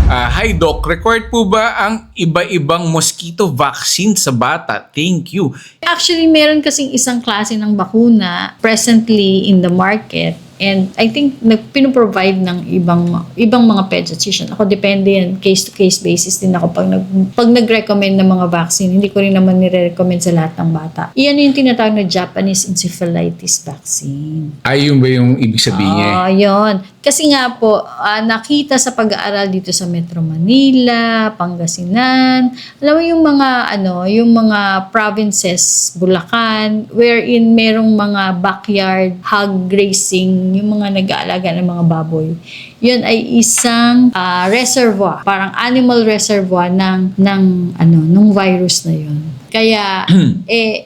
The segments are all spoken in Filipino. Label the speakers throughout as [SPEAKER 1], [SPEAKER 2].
[SPEAKER 1] Hi Doc, required po ba ang iba-ibang mosquito vaccine sa bata? Thank you.
[SPEAKER 2] Actually, meron kasing isang klase ng bakuna presently in the market. And I think pinoprovide ng ibang mga pediatrician. Ako depende yan, case-to-case basis din ako pag nag-recommend ng mga vaccine. Hindi ko rin naman nire-recommend sa lahat ng bata. Iyan yung tinatawag na Japanese encephalitis vaccine.
[SPEAKER 1] Ay, yun ba yung ibig sabihin niya?
[SPEAKER 2] Yun. Kasi nga po, nakita sa pag-aaral dito sa Metro Manila, Pangasinan, alam mo yung mga provinces, Bulacan, wherein merong mga backyard hog grazing, yung mga nag-aalaga ng mga baboy. Yun ay isang reservoir, parang animal reservoir nung virus na yun. Kaya,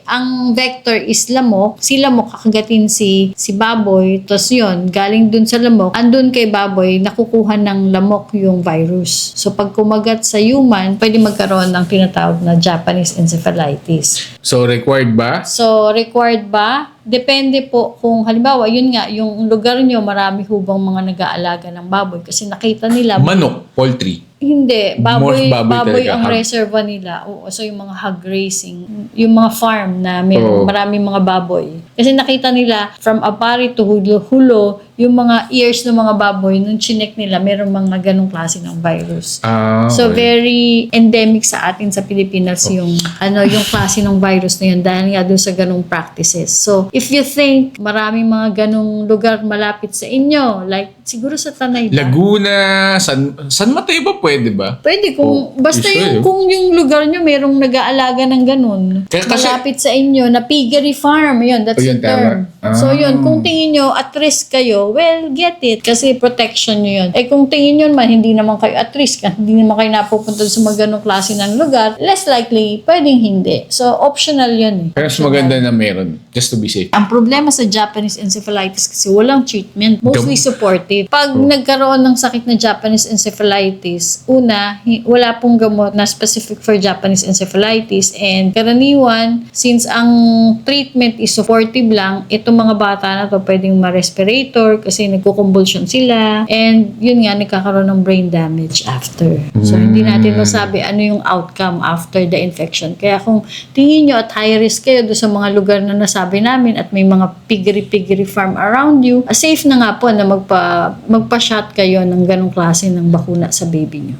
[SPEAKER 2] ang vector is lamok. Si lamok kakagatin si baboy. Tapos yun, galing dun sa lamok, andun kay baboy, nakukuha ng lamok yung virus. So, pag kumagat sa human, pwede magkaroon ng tinatawag na Japanese encephalitis.
[SPEAKER 1] So, required ba?
[SPEAKER 2] Depende po kung halimbawa, yun nga, yung lugar nyo, marami hubang mga nag-aalaga ng baboy. Kasi nakita nila...
[SPEAKER 1] Manok, poultry.
[SPEAKER 2] Hindi, baboy
[SPEAKER 1] talaga,
[SPEAKER 2] ang reservoir nila. Oo, so yung mga hog grazing, yung mga farm na maraming mga baboy. Kasi nakita nila from Apari to Hulo, yung mga ears ng mga baboy, nung chinek nila, meron mga ganong klase ng virus. So very endemic sa atin sa Pilipinas yung klase ng virus na yun dahil nga doon sa ganong practices. So if you think maraming mga ganong lugar malapit sa inyo, like siguro sa Tanay ba?
[SPEAKER 1] Laguna, San Mateo ba pwede ba?
[SPEAKER 2] Pwede kung basta kung yung lugar nyo merong nag-aalaga ng ganun. Malapit sa inyo na piggery farm, yun, that's the term. So yun, kung tingin nyo at risk kayo, well, get it kasi protection nyo yun. Kung tingin nyo man hindi naman kayo at risk, hindi naman kayo napupunta sa mga ganong klase ng lugar, less likely, pwedeng hindi. So optional yun.
[SPEAKER 1] Pero mas maganda na meron, just to be safe.
[SPEAKER 2] Ang problema sa Japanese encephalitis kasi walang treatment, mostly supportive. Pag nagkaroon ng sakit na Japanese encephalitis, wala pong gamot na specific for Japanese encephalitis, and karaniwan, since ang treatment is supportive lang, itong mga bata na to pwedeng ma-respirator kasi nagko-convulsion sila, and yun nga, nagkakaroon ng brain damage after. So, hindi natin masabi ano yung outcome after the infection. Kaya kung tingin nyo at high risk kayo doon sa mga lugar na nasabi namin at may mga piggery farm around you, safe na nga po na magpa-shot kayo ng ganong klase ng bakuna sa baby nyo.